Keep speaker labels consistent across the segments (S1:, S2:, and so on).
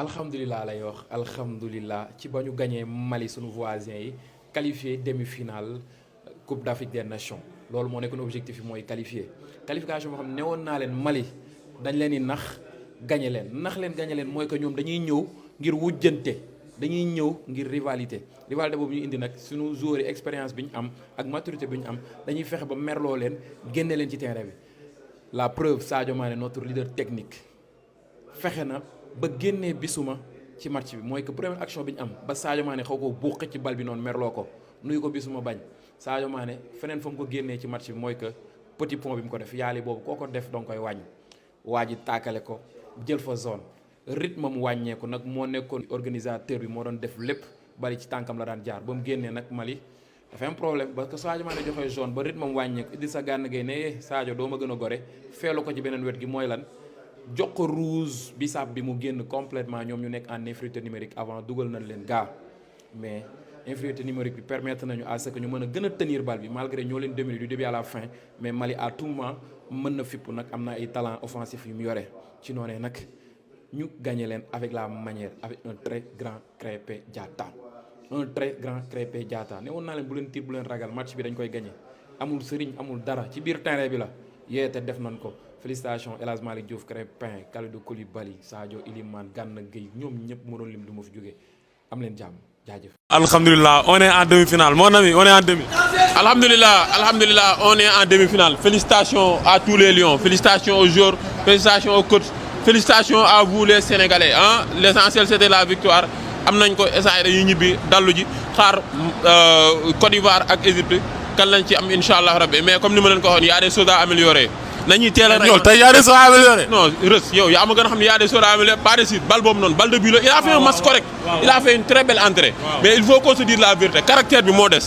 S1: alhamdulilah lay wax alhamdulilah ci ba ñu gañee Mali sunu voisins yi qualifié demi-finale Coupe d'Afrique des Nations loolu moo nekkoon objectif yi mooy qualifié qualification boo xam ne newoon naa leen Mali dañ leen di nax gañe leen mooy que ñoom dañuy ñëw ngir wujjante dañuy ñëw ngir rivalité boobu ñu indi nag sunu joueurs yi expérience bi ñu am ak maturité bi ñu am dañuy fexe ba merloo leen génne leen ci terrain bi la preuve Sadio Mané notre leader technique fexe na ba génnee Bissouma ci match bi mooy que première action bi ñu am ba Sadio Mané xaw ko buuq ci bal bi noonu merloo ko nuyu ko Bissouma bañ Sadio Mané feneen fa mu ko génnee ci match bi mooy que petit pont bi mu ko def yaali boobu koo ko def danga koy wàññi waa ji taakale ko jël fa zone rythme mu wàññeeku nag moo nekkoon organisateur bi moo doon def lépp bali ci tànkam la daan jaar ba mu génnee nag Mali dafa am problème parce que Sadio Mané joxee zone ba rythme mu wàññeeku Idrissa Gana Gueye ne Sadio doo ma gën a gore feelu ko ci beneen wet gi mooy lan jox ko rouge bisaab bi mu génn complètement ñoom ñu nekk en infériorité numérique avant dugal nañ leen gaa mais infériorité numérique bi permettre nañu à ce que ñu mën a gën a tenir bal bi malgré ñoo leen dominer du début à la fin mais Mali à tout moment mën na fipp nag am na ay talent offensif yu mu yore ci noonee nag ñu gagné leen avec la manière avec un très grand Krépin Diatta ne woon naa leen bu leen tiit bu leen ragal match bi dañ koy gagné amul sëriñ amul dara ci biir terrain bi la yeete def nañ ko félicitations El Hadj Malick Diouf Krépin Kalidou Koulibaly Sadio Iliman Gana Gueye ñoom ñëpp mënoon lim du ma fi jógee am leen jàmm jaajëf.
S2: Alhamdulillah, on est en demi-finale. Mon ami, on est en demi. Alhamdulillah, on est en demi-finale. Félicitations à tous les Lions, félicitations aux joueurs, félicitations aux coachs, félicitations à vous les Sénégalais. Hein? L'essentiel c'était la victoire. Am nañ ko essayé dañuy ñibbi dallu ji xaar Côte d'Ivoire ak Égypte kan lañ ci am inshallah rabbi mais comme ni ma leen ko waxoon y a des choses à améliorer. Nañuy teel a rek
S3: tey y a des choses à améliorer.
S2: Non, Reus yow yaa ma gën a xam ne y a des choses à améliorer. Pas de suite balle boobu noonu balle de but la il a fait un match correct. Il a fait une très belle entrée. Mais il faut qu'on se dise la vérité caractère bi moo des.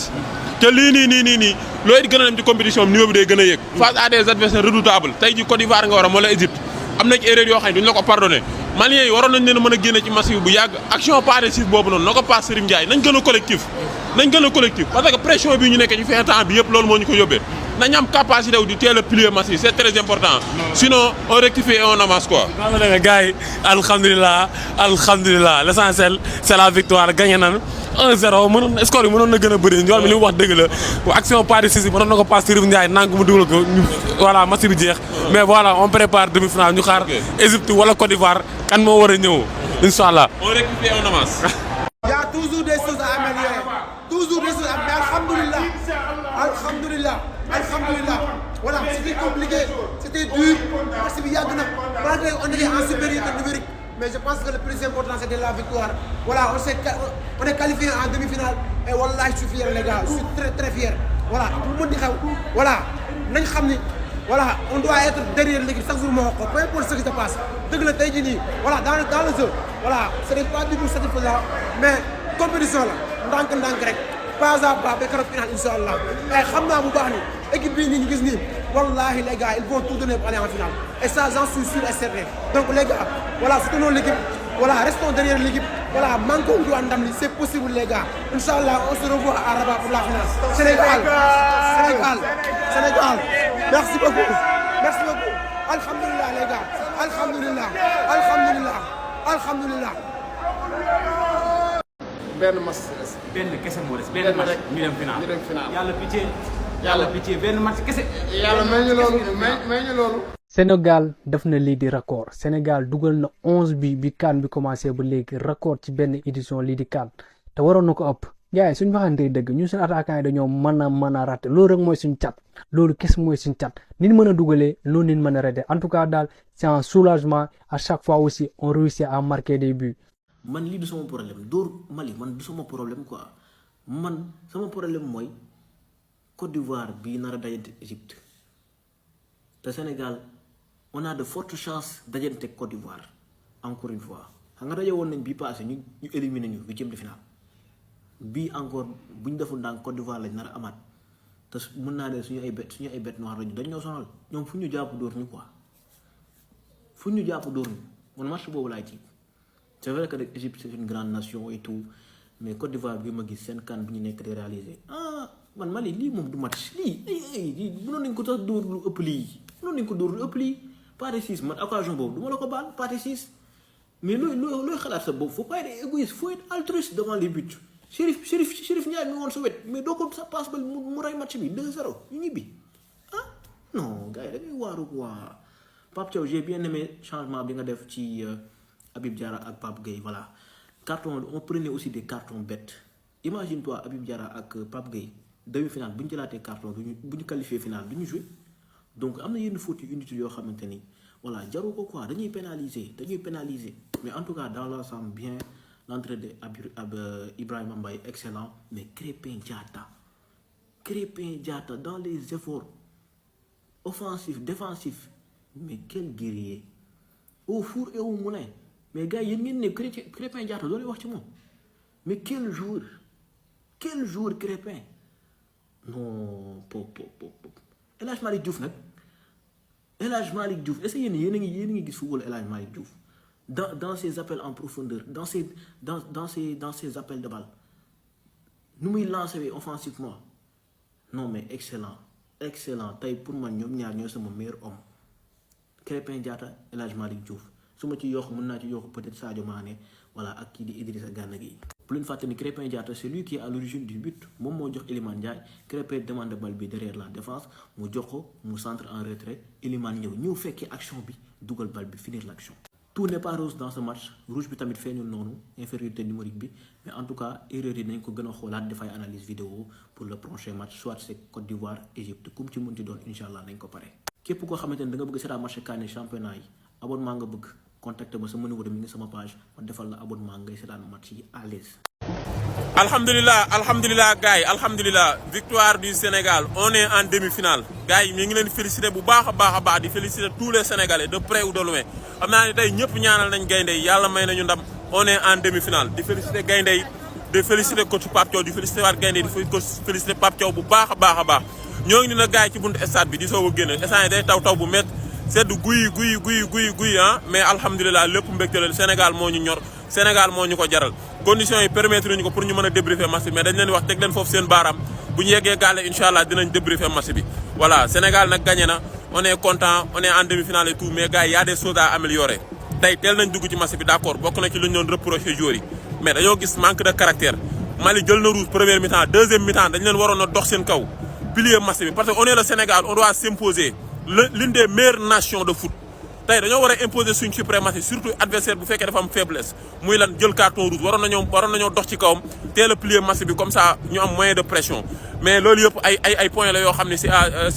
S2: te lii nii looy gën a dem ci compétition bi niveau bi day gën a yëg. Face à des adversaires redoutables tey ji Côte d'Ivoire nga war a wala Égypte am na ci erreur yoo xam ne duñu la ko pardonné Maliens yi waroon nañ leen a mën a génne ci match bi bu yàgg action pas décisive boobu noonu na ko passe Serigne Ndiaye nañ gën a collectif parce que pression bi ñu nekk ci fin temps bi yëpp loolu moo ñu ko yóbbee nañ am capacité wu di teel a plier match yi c'est très important sinon on rectifie et on avance quoi.
S3: maa ngi gars yi alhamdulilah l'essentiel c'est la victoire gagné nañ 1-0 mënoon score yi mënoon na gën a bëri ñoom mi li mu wax dëgg la action pas décisive mënoon na ko passe Serigne Ndiaye nang mu dugal ko ñu voilà match bi jeex mais voilà on prépare demi-finale ñu xaar Égypte wala Côte d'Ivoire kan moo war a ñëw inchallah.
S2: On rectifie et on avance.
S4: Il y a toujours des choses à améliorer. Toujours des choses à améliorer. Alhamdulillah. Voilà, c'était compliqué, c'était dur. Parce qu'il y a malgré on était en supériorité numérique. Mais je pense que le plus important c'était la victoire. Voilà, on est qualifié en demi-finale. Et wallah, je suis fier les gars. Je suis très très fier. Voilà, tout le monde dit voilà, voilà, on doit être derrière l'équipe chaque jour, peu importe ce qui se passe. Voilà, dans le jeu, voilà, ce n'est pas du tout satisfaisant, mais compétition là, pas à pas, avec le final, Inch'Allah. Et Khamna Moubani, équipe Bini, Wallahi les gars, ils vont tout donner pour aller en finale. Et ça, j'en suis sûr et certain. Donc les gars, voilà, soutenons l'équipe, voilà, restons derrière l'équipe, voilà, manquons du Andamli, c'est possible les gars. Inch'Allah, on se revoit à Rabat pour la finale. Sénégal. Merci beaucoup. Alhamdulillah les gars. Alhamdulillah.
S5: benn match
S6: benn kese moo des benn match ñu dem final yàlla pitié benn match kese
S5: yàlla may ñu loolu
S7: Sénégal def na lii di record Sénégal dugal na 11 bi CAN bi commencé ba léegi record ci benn édition lii di CAN te waroon na ko ëpp gars yi suñu waxantee dëgg ñun suñu attaquant yi dañoo mën a raté loolu rek mooy suñu cat loolu kese mooy suñu cat nit mën a dugalee loolu nit mën a raté en tout cas daal c'est un soulagement à chaque fois aussi on réussit à marquer des buts.
S8: man lii du sama problème dóor Mali man du sama problème quoi man sama problème mooy Côte d'Ivoire bii nar a dajante Égypte te Sénégal on a de fortes chances dajante Côte d'Ivoire encore une fois xam nga daje woon nañ bii passé ñu éliminer ñu huitième de finale bii encore bu ñu deful ndànk Côte d'Ivoire lañ nar a amaat te mën naa ne suñu ay bête noire lañu dañ ñoo sonal ñoom fu ñu jàpp dóor ñu quoi fu ñu jàpp dóor ñu man match boobu laay ci. C'est vrai que l'Égypte c'est une grande nation et tout mais Côte d'Ivoire bi ma gis seen CAN bi ñu nekk di réaliser man Mali lii moom du match lii mënoon nañ ko sax dóor lu ëpp lii pas de 6 man occasion boobu du ma la ko baal pas de 6 mais looy xalaat sa bopp faut pas être égoïste faut être altruiste devant les buts. Chérif Ndiaye mi woon sa wet mais doo ko sa passe ba mu rey match bi 2-0 ñu ñibbi ah non gars yi da ngay waaru quoi. Pape Thiaw j'ai bien aimé changement bi nga def ci Habib Diarra ak Pape Gueye voilà carton on prenait aussi des cartons bêtes imagine toi Habib Diarra ak Pape Gueye demi-finale bu ñu jëlaatee carton bu ñu qualifié finale du ñu joué donc am na yenn fautes yu inutiles yoo xamante ni voilà jaru ko quoi dañuy pénaliser mais en tout cas dans l'ensemble bien l'entrée de Ibrahima Mbaye excellent mais Krépin Diatta dans les efforts offensifs défensifs mais quel guerrier au four et au moulin mais gars yéen ngeen ne Krépin Diatta loolu wax ci moom mais quel jour Krépin non pop El Hadj Malick Diouf nag est-ce que yéen a ngi gis football El Hadj Malick Diouf dans ses appels en profondeur dans ses appels de balle nu muy lancer offensivement non mais excellent tey pour man ñoom ñaar ñooy sama meilleur homme Krépin Diatta El Hadj Malick Diouf su ma ci yokk mën naa ci yokk peut-être Sadio Mané voilà ak kii di Idrissa Gana Gueye. bu leen fàtte ni Krépin Diatta c'est lui qui est à l'origine du but moom moo jox Iliman Ndiaye Krépin demande balle bi derrière la défense mu jox ko mu centre en retrait Iliman ñëw fekkee action bi dugal balle bi finir l'action. tout n'est pas rose dans ce match rouge bi tamit feeñul noonu infériorité numérique bi mais en tout cas erreur yi nañ ko gën a xoolaat dafay analyse vidéo pour le prochain match soit c'est Côte d'Ivoire Égypte comme ci mënti doon incha allah nañ ko pare. képp koo xamante ne da nga bëgg seetaan match CAN championnat yi abonnement nga bëgg contacte ma sama numéro mi ngi sama page ma defal la abonnement ngay seetaan match yi à l'aise.
S2: alhamdulilah gars yi alhamdulilah victoire du Sénégal on est en demi-finale gars yi ñu ngi leen féliciter bu baax a baax di féliciter tous les Sénégalais de près ou de loin xam naa ne tey ñëpp ñaanal nañ gaynde yi yàlla may nañu ndam on est en demi-finale di féliciter gaynde yi di féliciter coach Pape Thiaw di féliciter waat gaynde yi di féliciter Pape Thiaw bu baax a baax ñoo ngi ni nag gars yi ci buntu stade bi di soog a génn instant yi day taw bu métti sedd guy ah mais alhamdulilah lépp mbégte la Sénégal moo ñu ñor Sénégal moo ñu ko jaral conditions yi permettre ñu ko pour ñu mën a débriefer match bi mais dañ leen wax teg leen foofu seen baaraam bu ñu yeggee gàlle incha allah dinañ débriefer match bi voilà Sénégal nag gagné na on est content on est en demi-finale et tout mais gars y a des choses à améliorer tey teel nañ dugg ci match bi d'accord bokk na ci lu ñu doon reprocher joueurs yi mais dañoo gis manque de caractère Mali jël na rouge première mi-temps deuxième mi-temps dañ leen waroon a dox seen kaw plier match bi parce que on est le Sénégal on doit s'imposer l'une des meilleures nations de foot tey dañoo war a imposer suñ suprématie surtout adversaire bu fekkee dafa am faiblesse muy lan jël carton rouge waroon nañoo dox ci kawam teel a plier match bi comme ça ñu am moyen de pression mais loolu yëpp ay points la yoo xam ne c'est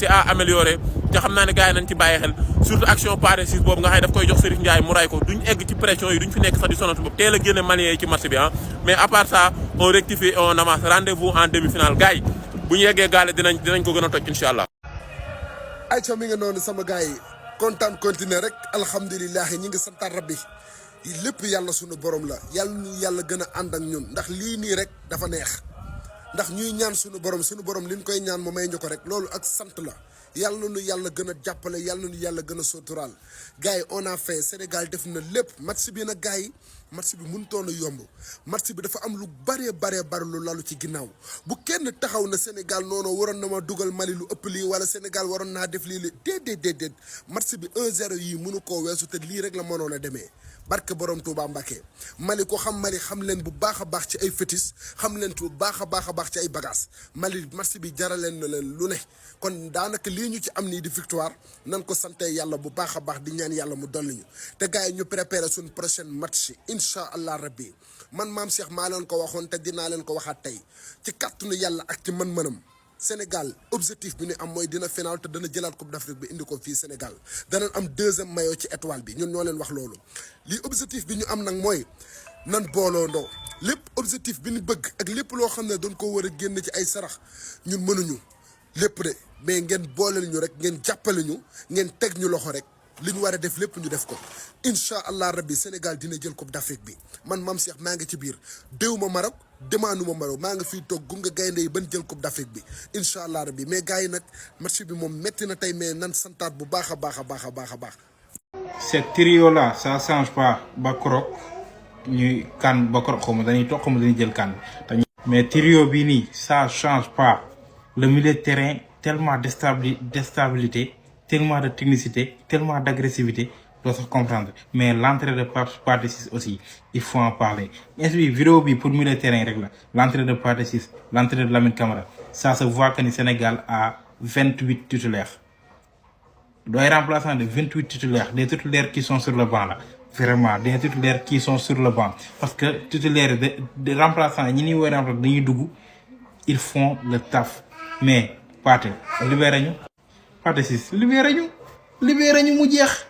S2: à améliorer te xam naa ne gars yi nañ ci bàyyi xel surtout action paressise boobu nga xam ne daf koy jox Chérif Ndiaye mu ray ko duñ egg ci pression yi duñ fi nekk sax di sonatu boobu teel a génne Maliens yi ci match bi mais à part ça on rectifie et on avance rendez-vous en demi-finale gars yi bu ñu yeggee gaale dinañ ko gën a toj incha allah.
S5: ayca mi nga noonu sama gars yi kontaan continuer rek alhamdulilah ñi ngi santaat rabbi lépp yàlla sunu borom la yàlla gën a ànd ak ñun ndax lii nii rek dafa neex ndax ñuy ñaan sunu borom liñ koy ñaan mu may ñu ko rek loolu ak sant la yàlla nu yàlla gën a jàppale yàlla nu yàlla gën a suturaal gars yi on a fait Sénégal def na lépp match bi nag gars yi match bi mënutoon a yomb match bi dafa am lu bëree lu lalu ci ginnaaw bu kenn taxaw na Sénégal noonu waroon na ma dugal Mali lu ëpp lii wala Sénégal waroon naa def lii déedéet match bi 1-0 yii mënu koo weesu te lii rek la mënoon a demee barke borom Touba Mbacké Mali ko xam Mali xam leen bu baax a baax ci ay fétis xam leen bu baax a baax ci ay bagages Mali match bi jaraleen na leen lu ne kon daanaka lii ñu ci am nii di victoire nan ko sante yàlla bu baax a baax di ñaan yàlla mu dolli ñu te gars yi ñu préparer suñu prochaine match incha allah rabbi man maam Cheikh maa leen ko waxoon te dinaa leen ko waxaat tey ci kàttanu yàlla ak ci mën-mënam Sénégal objectif bi ñu am mooy dina final te dana jëlaat coupe d'Afrique bi indi ko fii Sénégal danañ am deuxième maillot ci étoile bi ñun ñoo leen wax loolu lii objectif bi ñu am nag mooy nan booloo ndoo lépp objectif bi ñu bëgg ak lépp loo xam ne doon ko war a génn ci ay sarax ñun mënuñu lépp de mais ngeen booleel ñu rek ngeen jàppale ñu ngeen teg ñu loxo rek li ñu war a def lépp ñu def ko incha allah rabbi Sénégal dina jël coupe d'Afrique bi man Mame Cheikh maa ngi ci biir déw ma Maroc demaanuma Maroc maa nga fii toog gunge gaynde yi ban jël coupe d'Afrique bi incha allah rabbi mais gars yi nag match bi moom métti na tey mais nan santaat bu baax a baax.
S9: cette trio là ça change pas ba Korok ñuy kan ba Korok xaw ma dañuy toog xaw ma dañuy jël kan mais trio bii nii ça change pas le milieu de terrain tellement de stabilité tellement de technicité tellement d'agressivité doo sax comprendre mais l'entrée de Pathé Ciss aussi il faut en parler ainsi vidéo bi pour milieu terrain rek la l'entrée de Pathé Ciss l'entrée de Lamine Camara ça se voit que ni Sénégal a 28 titulaires doy remplaçant de 28 titulaires des titulaires qui sont sur le banc là vraiment des titulaires qui sont sur le banc parce que titulaires de remplaçants ñi ni woy remplaçant dañuy dugg ils font le taf mais Pathé libéré ñu Pathé Ciss libéré ñu mu jeex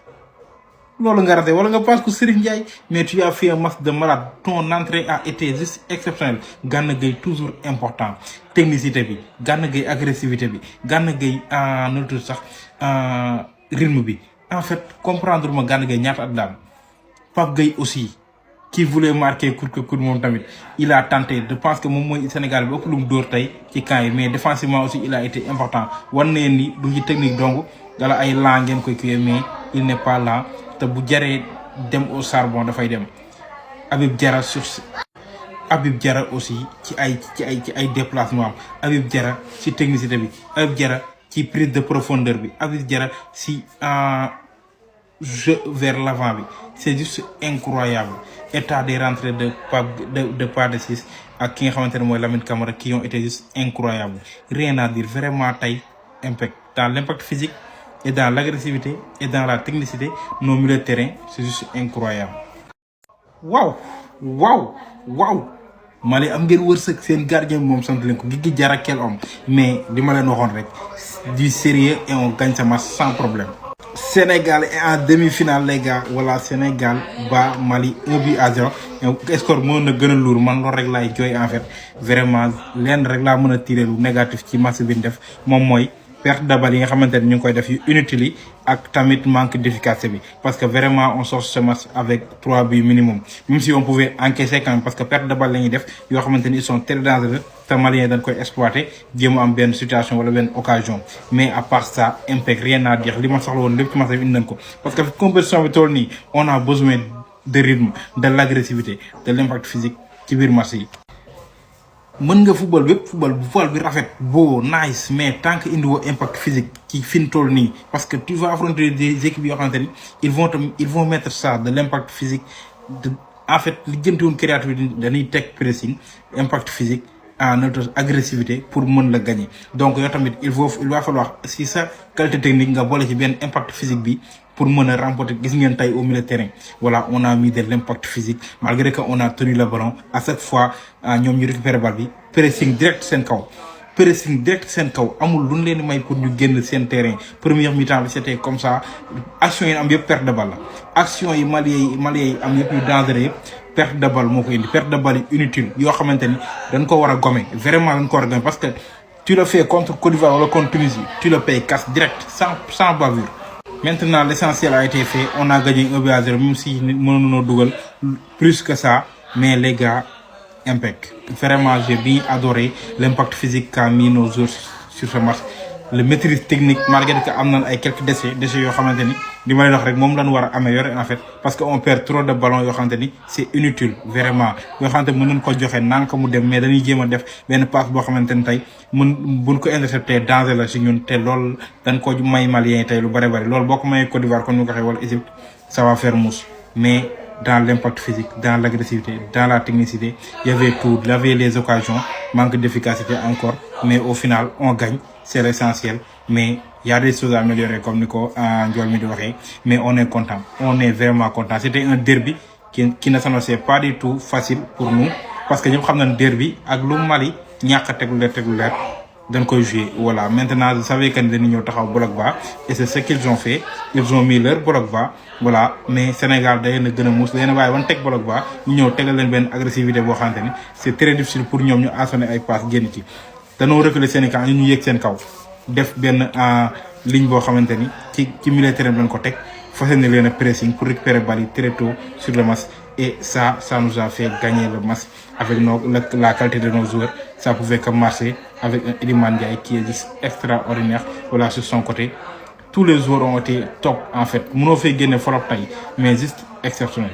S9: loolu nga raté wala nga pense que Serigne Ndiaye mais tu as fait un match de malade ton entrée a été juste exceptionnelle Gana Gueye toujours important technicité bi Gana Gueye agressivité bi Gana Gueye nu tudd sax rythme bi en fait comprendre ma Gana Gueye ñaata at la am Pape Gueye aussi qui voulait marquer court que court moom tamit il a tenté je pense que moom mooy Sénégal bi ëpp lu mu dóor tey ci camp yi mais défensivement aussi il a été important wan na ni du ci technique donc wala ay lent ngeen koy kiiwee mais il n'est pas lent te bu jaree dem au charbon dafay dem Habib Diarra aussi ci ay déplacement am Habib Diarra ci technicité bi Habib Diarra ci prise de profondeur bi Habib Diarra ci jeu vers l'avant bi c'est juste incroyable état des rentrées de Pathé Ciss ak ki nga xamante ne mooy Lamine Camara qui ont été juste incroyables rien à dire vraiment tey impact dans l'impact physique et dans l'agressivité et dans la technicité nos milieux de terrain c'est juste incroyable waaw Mali am ngeen wërsëg seen gardien bi moom sant leen ko Guigui Diarra quel homme mais li ma leen waxoon rek du sérieux et on gagne ce match sans problème Sénégal est en demi-finale les gars voilà Sénégal bat Mali 1-0 score mën na gën a lourd man loolu rek laay jooy en fait vraiment leen rek laa mën a tirer lu négatif ci match bi ñu def moom mooy perte de balle yi nga xamante ne ñu ngi koy def yu inutile yi ak tamit manque d'efficacité bi parce que vraiment on sort ce match avec 3 buts minimum même si on pouvait encaisser quand même parce que perte de balle la ñuy def yoo xamante ni ils sont très dangereux te Maliens dañ koy exploiter jéem a am benn situation wala benn occasion mais à part ça impact rien à dire li ma soxla woon lépp ci match bi indi nañ ko parce que compétition bi toll nii on a besoin de rythme de l'agressivité de l'impact physique ci biir match yi. mën nga football bépp football bi rafet beau nice mais tant que indiwoo impact physique ci fi mu toll nii parce que tu vas affronter des équipes yoo xamante ni ils vont mettre ça de l'impact physique en fait li jëntiwoon créativité dañuy teg pressing impact physique en notre agressivité pour mën la gagner donc yow tamit il va falloir si sa qualité technique nga boole ci benn impact physique bi pour mën a remporter gis ngeen tey au milieu de terrain voilà on a mis de l'impact physique malgré que on a tenu le ballon à chaque fois ñoom ñu récupérer ball bi pressing direct seen kaw amul lu ñu leen may pour ñu génn seen terrain première mi-temps bi c'était comme ça action yi am yëpp perte de balle la action yi Maliens yi am yëpp yu dangereux yëpp perte de balle moo ko indi perte de balle yi inutile yoo xamante ni dañ ko war a gommer vraiment dañ ko war a gommer parce que tu le fais contre Côte d'Ivoire wala contre Tunisie tu le payes casse direct sans bavure. Maintenant l'essentiel a été fait on a gagné 1-0 même si mënoon dugal plus que ça mais les gars impact vraiment j'ai bien adoré l'impact physique qu'a mis nos joueurs sur ce match le maîtrise technique malgré que am nañ ay quelques déchets yoo xamante ni li ma leen wax rek moom lañ war a améliorer en fait parce que on perd trop de ballons yoo xamante ni c'est inutile vraiment yoo xamante ni mën nañ ko joxe naan ko mu dem mais dañuy jéem a def benn passe boo xamante ni tey buñ ko intercepter danger la si ñun te loolu dañ ko may Maliens yi tey lu bari loolu boo ko mayee Côte d'Ivoire kon ñu ko waxee wala Égypte ça va faire mouche mais dans l'impact physique, dans l'agressivité, dans la technicité, il y avait tout, il y avait les occasions, manque d'efficacité encore, mais au final, on gagne, c'est l'essentiel, mais il y a des choses à améliorer comme Nico Ndiol mi di waxee, mais on est content, on est vraiment content. C'était un derby qui ne s'annonçait pas du tout facile pour nous, parce que ñëpp xam nañ derby ak lu Mali ñàkk a teglu leer dañ koy jouer voilà maintenant vous savez que dañu ñëw taxaw bloc bas et c'est ce qu'ils ont fait ils ont mis leur bloc bas voilà mais Sénégal day na gën a muus day na waaye wan teg bloc bas ñu ñëw tegal leen benn agressivité boo xamante ni c'est très difficile pour ñoom ñu assoner ay passes génn ci dañoo reculer seen camp ñu yéeg seen kaw def benn ligne boo xamante ni ci milieu terrain lañ ko teg fas yéene leen a pressing pour récupérer balle yi très tôt sur le match et ça nous a fait gagner le match avec la qualité de nos joueurs ça pouvait que marcher avec un Iliman Ndiaye qui est juste extraordinaire voilà sur son côté tous les joueurs ont été top en fait mënoo fay génne forop tay mais juste exceptionnel